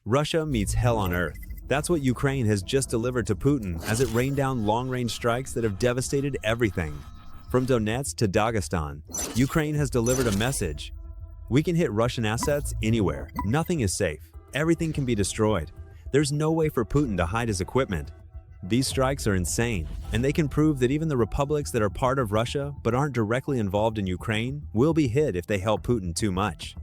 Russia meets hell on earth. That's what Ukraine has just delivered to Putin as it rained down long-range strikes that have devastated everything. From Donetsk to Dagestan, Ukraine has delivered a message. We can hit Russian assets anywhere. Nothing is safe. Everything can be destroyed. There's no way for Putin to hide his equipment. These strikes are insane, and they can prove that even the republics that are part of Russia but aren't directly involved in Ukraine will be hit if they help Putin too much.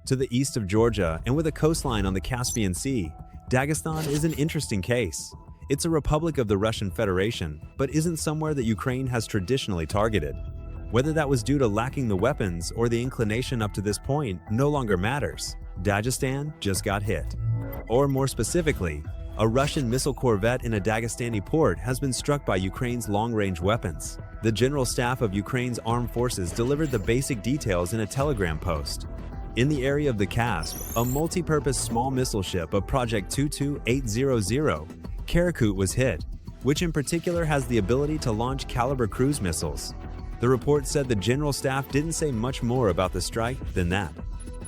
To the east of Georgia and with a coastline on the Caspian Sea, Dagestan is an interesting case. It's a republic of the Russian Federation, but isn't somewhere that Ukraine has traditionally targeted. Whether that was due to lacking the weapons or the inclination up to this point no longer matters. Dagestan just got hit. Or more specifically, a Russian missile corvette in a Dagestani port has been struck by Ukraine's long-range weapons. The General Staff of Ukraine's armed forces delivered the basic details in a telegram post. In the area of the Casp, a multi-purpose small missile ship of Project 22800, Karakut was hit, which in particular has the ability to launch Caliber cruise missiles. The report said the General Staff didn't say much more about the strike than that.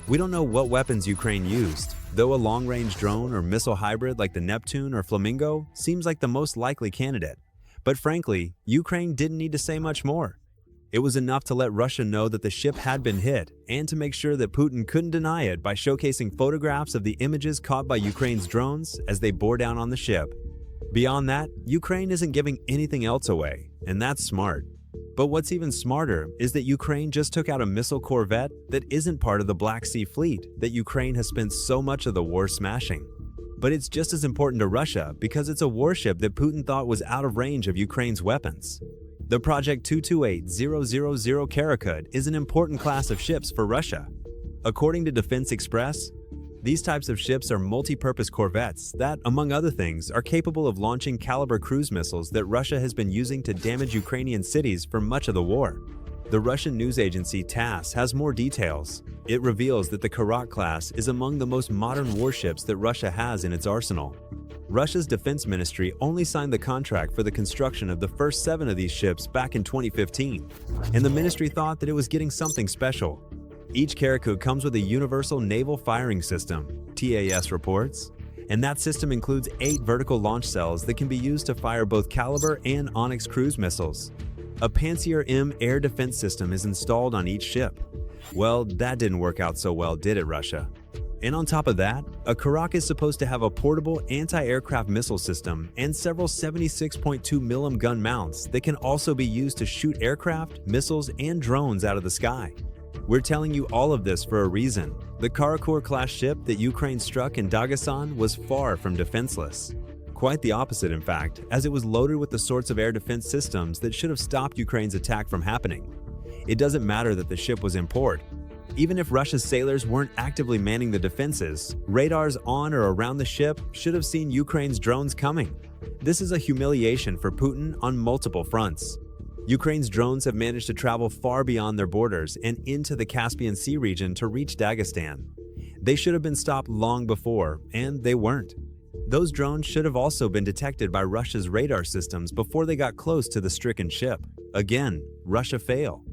We don't know what weapons Ukraine used, though a long-range drone or missile hybrid like the Neptune or Flamingo seems like the most likely candidate. But frankly, Ukraine didn't need to say much more. It was enough to let Russia know that the ship had been hit and to make sure that Putin couldn't deny it by showcasing photographs of the images caught by Ukraine's drones as they bore down on the ship. Beyond that, Ukraine isn't giving anything else away, and that's smart. But what's even smarter is that Ukraine just took out a missile corvette that isn't part of the Black Sea Fleet that Ukraine has spent so much of the war smashing. But it's just as important to Russia because it's a warship that Putin thought was out of range of Ukraine's weapons. The Project 22800 Karakut is an important class of ships for Russia. According to Defense Express, these types of ships are multi-purpose corvettes that, among other things, are capable of launching Caliber cruise missiles that Russia has been using to damage Ukrainian cities for much of the war. The Russian news agency TASS has more details. It reveals that the Karakut class is among the most modern warships that Russia has in its arsenal. Russia's defense ministry only signed the contract for the construction of the first 7 of these ships back in 2015, and the ministry thought that it was getting something special. Each Karakut comes with a Universal Naval Firing System, TAS reports, and that system includes 8 vertical launch cells that can be used to fire both Caliber and Onyx cruise missiles. A Pantsir M air defense system is installed on each ship. Well, that didn't work out so well, did it, Russia? And on top of that, a Karakut is supposed to have a portable anti-aircraft missile system and several 76.2 mm gun mounts that can also be used to shoot aircraft, missiles, and drones out of the sky. We're telling you all of this for a reason. The Karakut-class ship that Ukraine struck in Dagestan was far from defenseless. Quite the opposite, in fact, as it was loaded with the sorts of air defense systems that should have stopped Ukraine's attack from happening. It doesn't matter that the ship was in port. Even if Russia's sailors weren't actively manning the defenses, radars on or around the ship should have seen Ukraine's drones coming. This is a humiliation for Putin on multiple fronts. Ukraine's drones have managed to travel far beyond their borders and into the Caspian Sea region to reach Dagestan. They should have been stopped long before, and they weren't. Those drones should have also been detected by Russia's radar systems before they got close to the stricken ship. Again, Russia failed.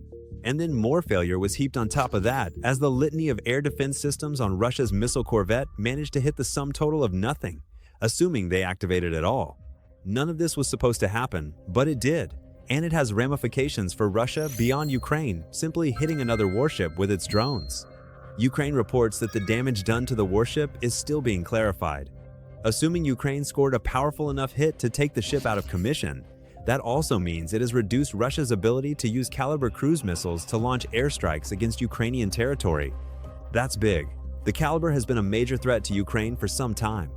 And then more failure was heaped on top of that as the litany of air defense systems on Russia's missile corvette managed to hit the sum total of nothing, assuming they activated at all. None of this was supposed to happen, but it did. And it has ramifications for Russia beyond Ukraine simply hitting another warship with its drones. Ukraine reports that the damage done to the warship is still being clarified. Assuming Ukraine scored a powerful enough hit to take the ship out of commission, that also means it has reduced Russia's ability to use Caliber cruise missiles to launch airstrikes against Ukrainian territory. That's big. The Caliber has been a major threat to Ukraine for some time.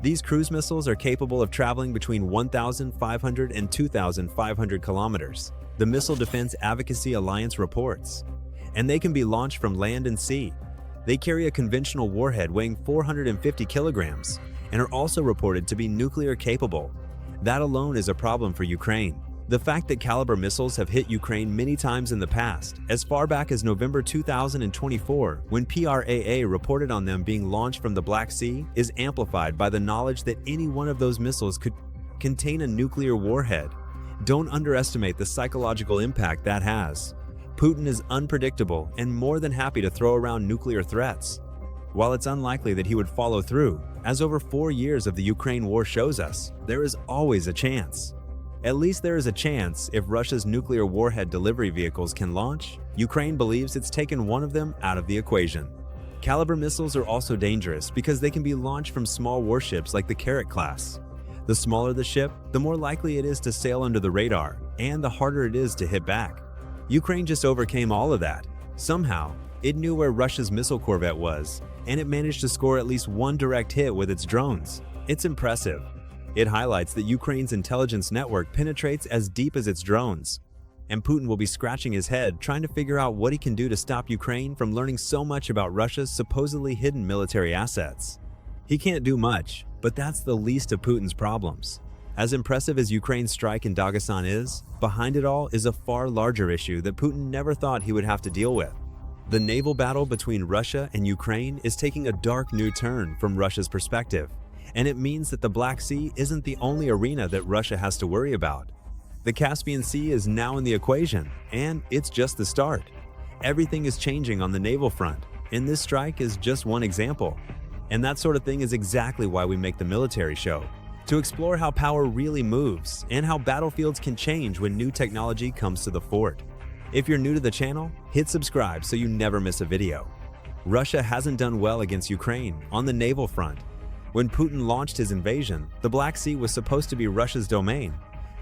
These cruise missiles are capable of traveling between 1,500 and 2,500 kilometers, the Missile Defense Advocacy Alliance reports. And they can be launched from land and sea. They carry a conventional warhead weighing 450 kilograms and are also reported to be nuclear capable. That alone is a problem for Ukraine. The fact that Caliber missiles have hit Ukraine many times in the past, as far back as November 2024, when PRAA reported on them being launched from the Black Sea, is amplified by the knowledge that any one of those missiles could contain a nuclear warhead. Don't underestimate the psychological impact that has. Putin is unpredictable and more than happy to throw around nuclear threats. While it's unlikely that he would follow through, as over 4 years of the Ukraine war shows us, there is always a chance. At least there is a chance if Russia's nuclear warhead delivery vehicles can launch. Ukraine believes it's taken one of them out of the equation. Caliber missiles are also dangerous because they can be launched from small warships like the Carrot class. The smaller the ship, the more likely it is to sail under the radar, and the harder it is to hit back. Ukraine just overcame all of that. Somehow, it knew where Russia's missile corvette was, and it managed to score at least one direct hit with its drones. It's impressive. It highlights that Ukraine's intelligence network penetrates as deep as its drones. And Putin will be scratching his head trying to figure out what he can do to stop Ukraine from learning so much about Russia's supposedly hidden military assets. He can't do much, but that's the least of Putin's problems. As impressive as Ukraine's strike in Dagestan is, behind it all is a far larger issue that Putin never thought he would have to deal with. The naval battle between Russia and Ukraine is taking a dark new turn from Russia's perspective, and it means that the Black Sea isn't the only arena that Russia has to worry about. The Caspian Sea is now in the equation, and it's just the start. Everything is changing on the naval front, and this strike is just one example. And that sort of thing is exactly why we make the military show, to explore how power really moves and how battlefields can change when new technology comes to the fort. If you're new to the channel, hit subscribe so you never miss a video. Russia hasn't done well against Ukraine on the naval front. When Putin launched his invasion, the Black Sea was supposed to be Russia's domain.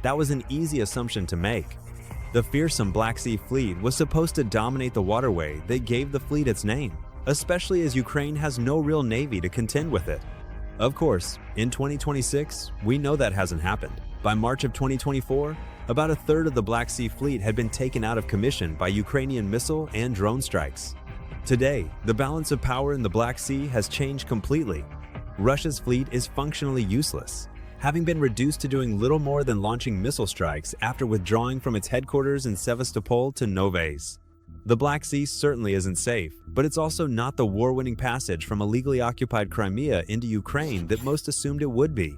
That was an easy assumption to make. The fearsome Black Sea Fleet was supposed to dominate the waterway that gave the fleet its name, especially as Ukraine has no real navy to contend with it. Of course, in 2026, we know that hasn't happened. By March of 2024, about a third of the Black Sea Fleet had been taken out of commission by Ukrainian missile and drone strikes. Today, the balance of power in the Black Sea has changed completely. Russia's fleet is functionally useless, having been reduced to doing little more than launching missile strikes after withdrawing from its headquarters in Sevastopol to Novaes. The Black Sea certainly isn't safe, but it's also not the war-winning passage from illegally occupied Crimea into Ukraine that most assumed it would be.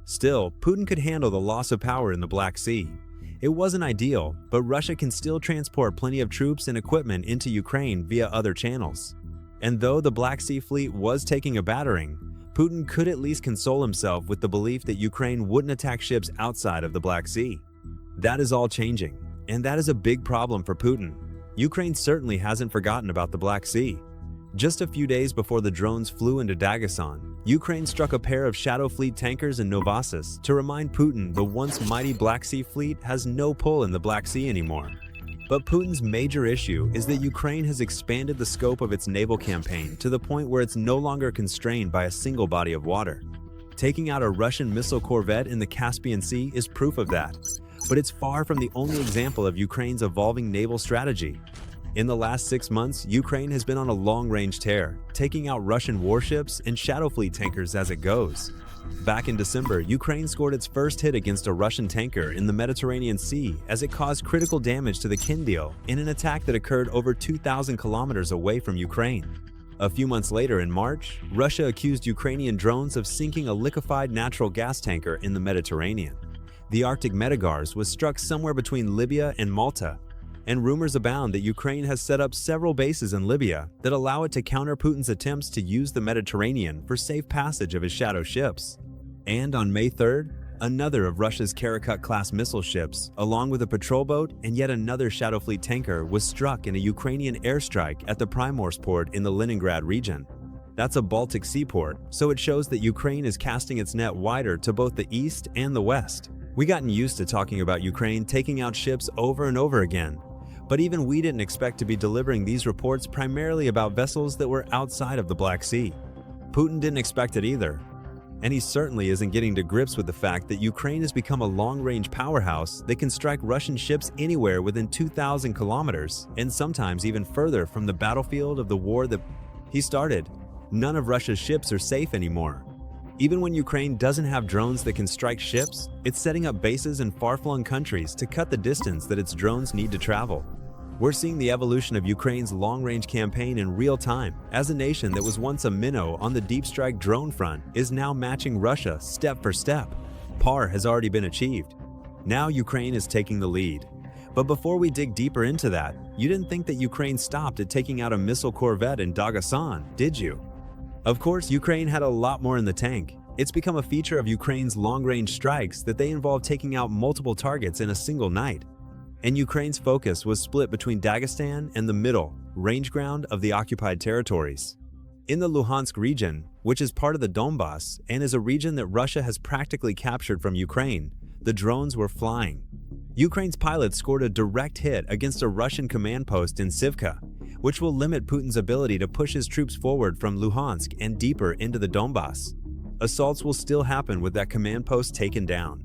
Still, Putin could handle the loss of power in the Black Sea. It wasn't ideal, but Russia can still transport plenty of troops and equipment into Ukraine via other channels. And though the Black Sea Fleet was taking a battering, Putin could at least console himself with the belief that Ukraine wouldn't attack ships outside of the Black Sea. That is all changing, and that is a big problem for Putin. Ukraine certainly hasn't forgotten about the Black Sea. Just a few days before the drones flew into Dagestan, Ukraine struck a pair of Shadow Fleet tankers in Novosibirsk to remind Putin the once mighty Black Sea Fleet has no pull in the Black Sea anymore. But Putin's major issue is that Ukraine has expanded the scope of its naval campaign to the point where it's no longer constrained by a single body of water. Taking out a Russian missile corvette in the Caspian Sea is proof of that, but it's far from the only example of Ukraine's evolving naval strategy. In the last 6 months, Ukraine has been on a long-range tear, taking out Russian warships and Shadow Fleet tankers as it goes. Back in December, Ukraine scored its first hit against a Russian tanker in the Mediterranean Sea as it caused critical damage to the Kindle in an attack that occurred over 2,000 kilometers away from Ukraine. A few months later in March, Russia accused Ukrainian drones of sinking a liquefied natural gas tanker in the Mediterranean. The Arctic Metagars was struck somewhere between Libya and Malta, and rumors abound that Ukraine has set up several bases in Libya that allow it to counter Putin's attempts to use the Mediterranean for safe passage of his shadow ships. And on May 3rd, another of Russia's Karakut-class missile ships, along with a patrol boat and yet another Shadow Fleet tanker, was struck in a Ukrainian airstrike at the Primorsk port in the Leningrad region. That's a Baltic seaport, so it shows that Ukraine is casting its net wider to both the east and the west. We gotten used to talking about Ukraine taking out ships over and over again, but even we didn't expect to be delivering these reports primarily about vessels that were outside of the Black Sea. Putin didn't expect it either. And he certainly isn't getting to grips with the fact that Ukraine has become a long-range powerhouse that can strike Russian ships anywhere within 2,000 kilometers and sometimes even further from the battlefield of the war that he started. None of Russia's ships are safe anymore. Even when Ukraine doesn't have drones that can strike ships, it's setting up bases in far-flung countries to cut the distance that its drones need to travel. We're seeing the evolution of Ukraine's long-range campaign in real time, as a nation that was once a minnow on the deep strike drone front is now matching Russia step for step. Par has already been achieved. Now Ukraine is taking the lead. But before we dig deeper into that, you didn't think that Ukraine stopped at taking out a missile corvette in Dagestan, did you? Of course, Ukraine had a lot more in the tank. It's become a feature of Ukraine's long-range strikes that they involve taking out multiple targets in a single night. And Ukraine's focus was split between Dagestan and the middle, range ground of the occupied territories. In the Luhansk region, which is part of the Donbass and is a region that Russia has practically captured from Ukraine, the drones were flying. Ukraine's pilots scored a direct hit against a Russian command post in Sivka, which will limit Putin's ability to push his troops forward from Luhansk and deeper into the Donbass. Assaults will still happen with that command post taken down.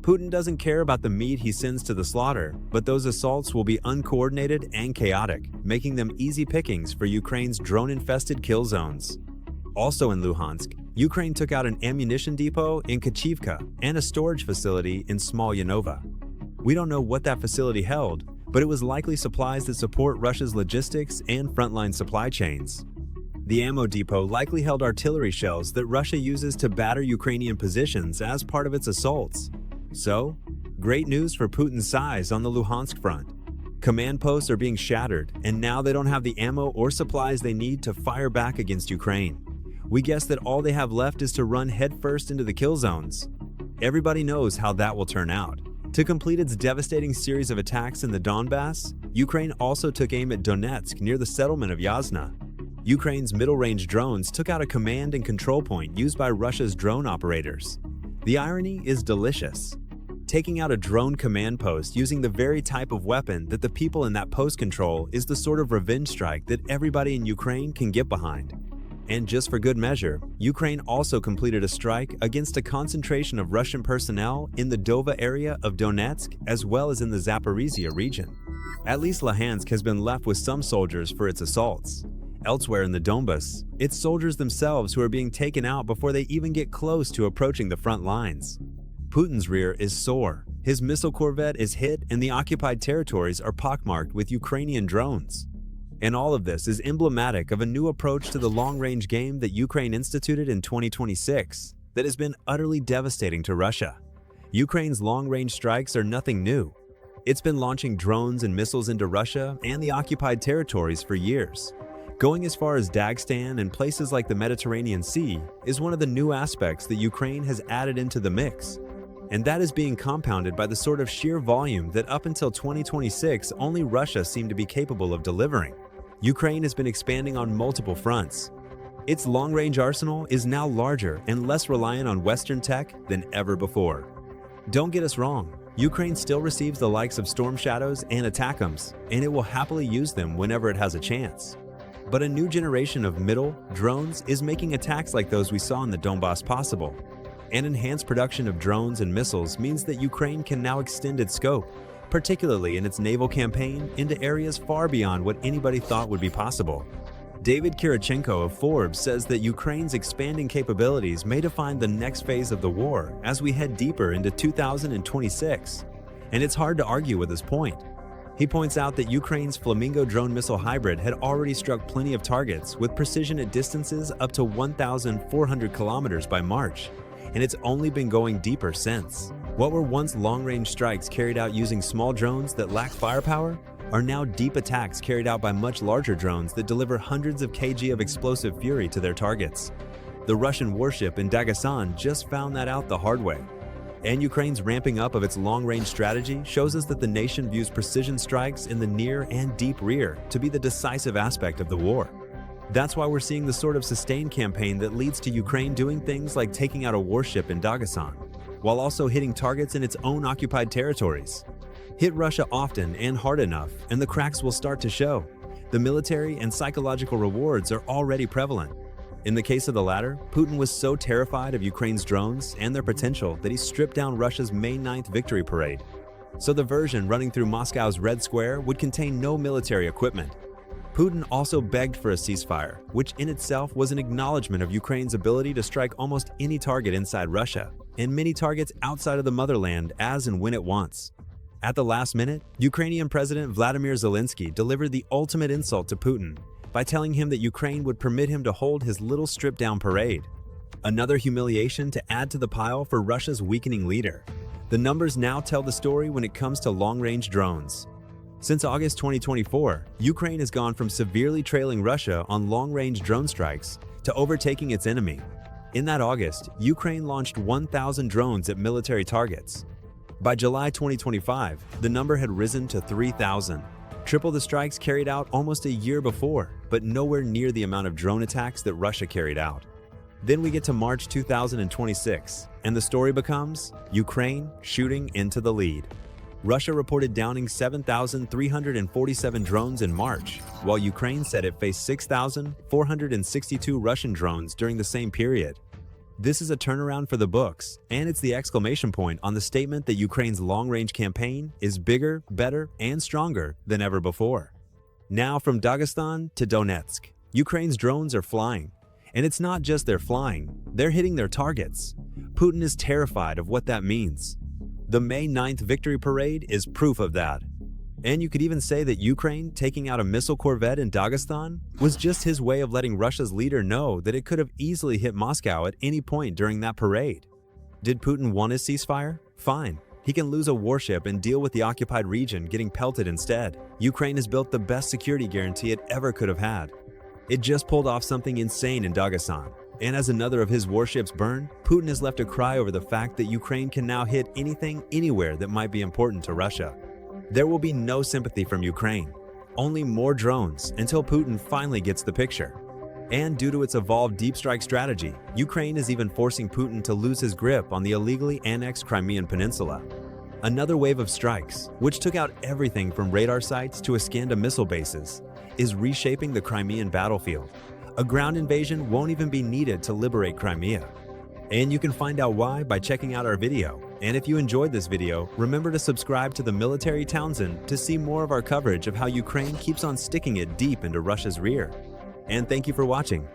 Putin doesn't care about the meat he sends to the slaughter, but those assaults will be uncoordinated and chaotic, making them easy pickings for Ukraine's drone-infested kill zones. Also in Luhansk, Ukraine took out an ammunition depot in Kachivka and a storage facility in Smolyanova. We don't know what that facility held, but it was likely supplies that support Russia's logistics and frontline supply chains. The ammo depot likely held artillery shells that Russia uses to batter Ukrainian positions as part of its assaults. So, great news for Putin's size on the Luhansk front. Command posts are being shattered, and now they don't have the ammo or supplies they need to fire back against Ukraine. We guess that all they have left is to run headfirst into the kill zones. Everybody knows how that will turn out. To complete its devastating series of attacks in the Donbass, Ukraine also took aim at Donetsk near the settlement of Yasna. Ukraine's middle-range drones took out a command and control point used by Russia's drone operators. The irony is delicious. Taking out a drone command post using the very type of weapon that the people in that post control is the sort of revenge strike that everybody in Ukraine can get behind. And just for good measure, Ukraine also completed a strike against a concentration of Russian personnel in the Dova area of Donetsk as well as in the Zaporizhia region. At least Luhansk has been left with some soldiers for its assaults. Elsewhere in the Donbass, it's soldiers themselves who are being taken out before they even get close to approaching the front lines. Putin's rear is sore, his missile corvette is hit, and the occupied territories are pockmarked with Ukrainian drones. And all of this is emblematic of a new approach to the long-range game that Ukraine instituted in 2026 that has been utterly devastating to Russia. Ukraine's long-range strikes are nothing new. It's been launching drones and missiles into Russia and the occupied territories for years. Going as far as Dagestan and places like the Mediterranean Sea is one of the new aspects that Ukraine has added into the mix. And that is being compounded by the sort of sheer volume that up until 2026 only Russia seemed to be capable of delivering. Ukraine has been expanding on multiple fronts. Its long-range arsenal is now larger and less reliant on Western tech than ever before. Don't get us wrong, Ukraine still receives the likes of Storm Shadows and ATACMS, and it will happily use them whenever it has a chance. But a new generation of middle drones is making attacks like those we saw in the Donbass possible. An enhanced production of drones and missiles means that Ukraine can now extend its scope, particularly in its naval campaign, into areas far beyond what anybody thought would be possible. David Kirichenko of Forbes says that Ukraine's expanding capabilities may define the next phase of the war as we head deeper into 2026. And it's hard to argue with his point. He points out that Ukraine's Flamingo drone missile hybrid had already struck plenty of targets with precision at distances up to 1,400 kilometers by March, and it's only been going deeper since. What were once long-range strikes carried out using small drones that lack firepower are now deep attacks carried out by much larger drones that deliver hundreds of kg of explosive fury to their targets. The Russian warship in Dagestan just found that out the hard way. And Ukraine's ramping up of its long-range strategy shows us that the nation views precision strikes in the near and deep rear to be the decisive aspect of the war. That's why we're seeing the sort of sustained campaign that leads to Ukraine doing things like taking out a warship in Dagestan, while also hitting targets in its own occupied territories. Hit Russia often and hard enough, and the cracks will start to show. The military and psychological rewards are already prevalent. In the case of the latter, Putin was so terrified of Ukraine's drones and their potential that he stripped down Russia's May 9th victory parade. So the version running through Moscow's Red Square would contain no military equipment. Putin also begged for a ceasefire, which in itself was an acknowledgement of Ukraine's ability to strike almost any target inside Russia, and many targets outside of the motherland as and when it wants. At the last minute, Ukrainian President Vladimir Zelensky delivered the ultimate insult to Putin by telling him that Ukraine would permit him to hold his little stripped-down parade. Another humiliation to add to the pile for Russia's weakening leader. The numbers now tell the story when it comes to long-range drones. Since August 2024, Ukraine has gone from severely trailing Russia on long-range drone strikes to overtaking its enemy. In that August, Ukraine launched 1,000 drones at military targets. By July 2025, the number had risen to 3,000, triple the strikes carried out almost a year before, but nowhere near the amount of drone attacks that Russia carried out. Then we get to March 2026, and the story becomes Ukraine shooting into the lead. Russia reported downing 7,347 drones in March, while Ukraine said it faced 6,462 Russian drones during the same period. This is a turnaround for the books, and it's the exclamation point on the statement that Ukraine's long-range campaign is bigger, better, and stronger than ever before. Now from Dagestan to Donetsk, Ukraine's drones are flying. And it's not just they're flying, they're hitting their targets. Putin is terrified of what that means. The May 9th victory parade is proof of that. And you could even say that Ukraine taking out a missile corvette in Dagestan was just his way of letting Russia's leader know that it could have easily hit Moscow at any point during that parade. Did Putin want his ceasefire? Fine. He can lose a warship and deal with the occupied region getting pelted instead. Ukraine has built the best security guarantee it ever could have had. It just pulled off something insane in Dagestan. And as another of his warships burn, Putin has left a cry over the fact that Ukraine can now hit anything, anywhere that might be important to Russia. There will be no sympathy from Ukraine, only more drones until Putin finally gets the picture. And due to its evolved deep strike strategy, Ukraine is even forcing Putin to lose his grip on the illegally annexed Crimean Peninsula. Another wave of strikes, which took out everything from radar sites to Iskander missile bases, is reshaping the Crimean battlefield. A ground invasion won't even be needed to liberate Crimea. And you can find out why by checking out our video. And if you enjoyed this video, remember to subscribe to the Military Townsend to see more of our coverage of how Ukraine keeps on sticking it deep into Russia's rear. And thank you for watching.